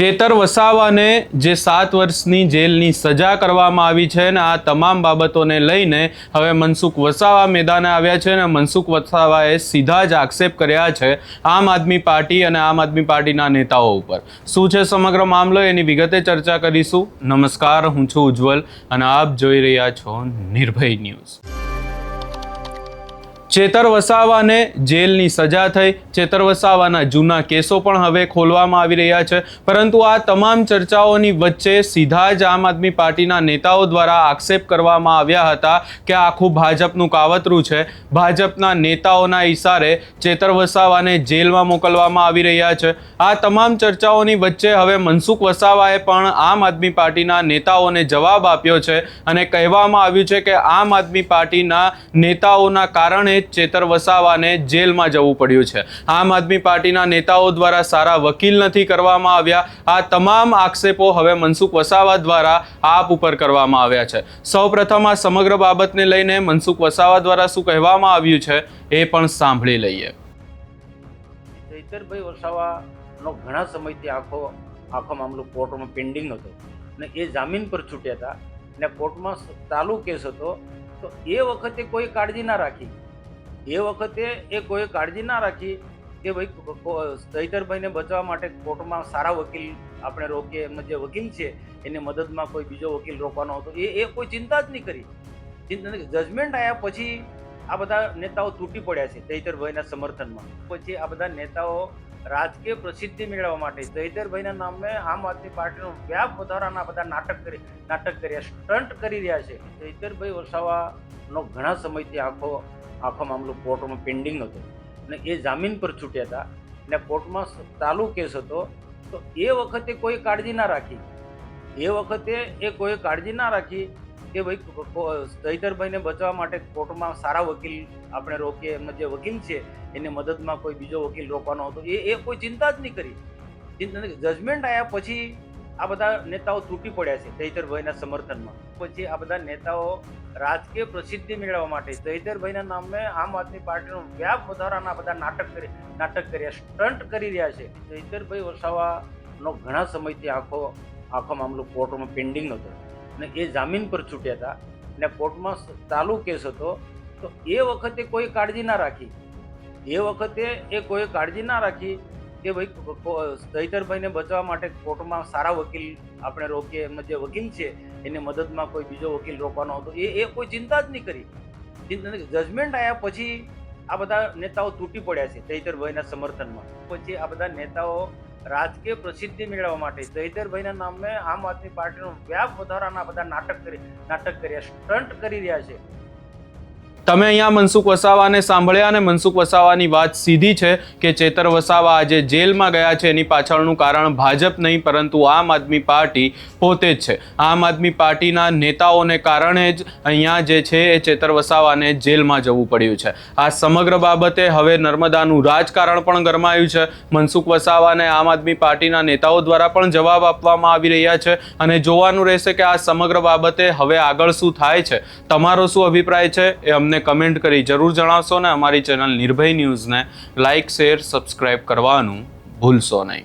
ચેતર વસાવાને જે 7 વર્ષની જેલની સજા કરવામાં આવી છે ને આ તમામ બાબતોને લઈને હવે મનસુખ વસાવા મેદાને આવ્યા છે અને મનસુખ વસાવાએ સીધા જ આક્ષેપ કર્યા છે આમ આદમી પાર્ટી અને આમ આદમી પાર્ટીના નેતાઓ ઉપર। શું છે સમગ્ર મામલો એની વિગતે ચર્ચા કરીશું। નમસ્કાર, હું છું ઉજ્જવલ અને આપ જોઈ રહ્યા છો નિર્ભય ન્યૂઝ। ચેતર વસાવાને જેલની સજા થઈ, ચેતર વસાવાના જૂના કેસો પણ હવે ખોલવામાં આવી રહ્યા છે, પરંતુ આ તમામ ચર્ચાઓની વચ્ચે સીધા જ આમ આદમી પાર્ટીના નેતાઓ દ્વારા આક્ષેપ કરવામાં આવ્યા હતા કે આખું ભાજપનું કાવતરું છે। ભાજપના નેતાઓના ઇશારે ચેતર વસાવાને જેલમાં મોકલવામાં આવી રહ્યા છે। આ તમામ ચર્ચાઓની વચ્ચે હવે મનસુખ વસાવાએ પણ આમ આદમી પાર્ટીના નેતાઓને જવાબ આપ્યો છે અને કહેવામાં આવ્યું છે કે આમ આદમી પાર્ટીના નેતાઓના કારણે ચેતર વસાવાને જેલમાં જવું પડ્યું છે। આમ આદમી પાર્ટીના નેતાઓ દ્વારા સારા વકીલ નથી કરવામાં આવ્યા। આ તમામ આક્ષેપો હવે મનસુખ વસાવા દ્વારા આપ ઉપર કરવામાં આવ્યા છે। સૌપ્રથમ આ સમગ્ર બાબતને લઈને મનસુખ વસાવા દ્વારા શું કહેવામાં આવ્યું છે એ પણ સાંભળી લઈએ। ચૈતરભાઈ વસાવાનો ઘણા સમયથી આખો મામલો કોર્ટમાં પેન્ડિંગ હતો અને એ જામીન પર છૂટ્યા હતા અને કોર્ટમાં ચાલુ કેસ હતો, તો એ વખતે કોઈ કાળજી ના રાખી કે ભાઈ ચૈતરભાઈને બચાવવા માટે કોર્ટમાં સારા વકીલ આપણે રોકીએ, એમનો જે વકીલ છે એની મદદમાં કોઈ બીજો વકીલ રોકવાનો હતો, એ કોઈ ચિંતા જ નહીં કરી। જજમેન્ટ આવ્યા પછી આ બધા નેતાઓ તૂટી પડ્યા છે ચૈતરભાઈના સમર્થનમાં। પછી આ બધા નેતાઓ રાજકીય પ્રસિદ્ધિ મેળવવા માટે ચૈતરભાઈના નામે આમ આદમી પાર્ટીનો વ્યાપ વધારાના બધા નાટક કર્યા, સ્ટન્ટ કરી રહ્યા છે। ચૈતરભાઈ વસાવાનો ઘણા સમયથી આખો મામલો કોર્ટમાં પેન્ડિંગ હતો અને એ જામીન પર છૂટ્યા હતા અને કોર્ટમાં ચાલુ કેસ હતો, તો એ વખતે કોઈ કાળજી ના રાખી કે ભાઈ ચૈતરભાઈને બચાવવા માટે કોર્ટમાં સારા વકીલ આપણે રોકીએ, એમનો જે વકીલ છે એની મદદમાં કોઈ બીજો વકીલ રોકવાનો હતો, એ કોઈ ચિંતા જ નહીં કરી। જજમેન્ટ આવ્યા પછી આ બધા નેતાઓ તૂટી પડ્યા છે ચૈતરભાઈના સમર્થનમાં। પછી આ બધા નેતાઓ રાજકીય પ્રસિદ્ધિ મેળવવા માટે ચૈતરભાઈના નામે આમ આદમી પાર્ટીનો વ્યાપ વધારાના બધા નાટક કર્યા, સ્ટન્ટ કરી રહ્યા છે। ચૈતરભાઈ વસાવાનો ઘણા સમયથી આખો મામલો કોર્ટમાં પેન્ડિંગ હતો અને એ જામીન પર છૂટ્યા હતા અને કોર્ટમાં ચાલુ કેસ હતો, તો એ વખતે કોઈ કાળજી ના રાખી કે ભાઈ ચૈતરભાઈને બચાવવા માટે કોર્ટમાં સારા વકીલ આપણે રોકીએ, એમનો જે વકીલ છે એની મદદમાં કોઈ બીજો વકીલ રોકવાનો હતો, એ કોઈ ચિંતા જ નહીં કરી। જજમેન્ટ આવ્યા પછી આ બધા નેતાઓ તૂટી પડ્યા છે ચૈતરભાઈના સમર્થનમાં। પછી આ બધા નેતાઓ રાજકીય પ્રસિદ્ધિ મેળવવા માટે ચૈતરભાઈના નામે આમ આદમી પાર્ટીનો વ્યાપ વધારાના બધા નાટક કર્યા, સ્ટન્ટ કરી રહ્યા છે। તમે અહીંયા મનસુખ વસાવાને સાંભળ્યા અને મનસુખ વસાવાની વાત સીધી છે કે ચેતર વસાવા આજે જેલમાં ગયા છે એની પાછળનું કારણ ભાજપ નહીં પરંતુ આમ આદમી પાર્ટી પોતે જ છે। આમ આદમી પાર્ટીના નેતાઓને કારણે જ અહીંયા જે છે એ ચેતર વસાવાને જેલમાં જવું પડ્યું છે। આ સમગ્ર બાબતે હવે નર્મદાનું રાજકારણ પણ ગરમાયું છે। મનસુખ વસાવાને આમ આદમી પાર્ટીના નેતાઓ દ્વારા પણ જવાબ આપવામાં આવી રહ્યા છે અને જોવાનું રહેશે કે આ સમગ્ર બાબતે હવે આગળ શું થાય છે। તમારો શું અભિપ્રાય છે એ અમને કમેન્ટ કરી જરૂર જણાવશો ને અમારી ચેનલ નિર્ભય ન્યૂઝને લાઇક, શેર, સબસ્ક્રાઇબ કરવાનું ભૂલશો નહીં।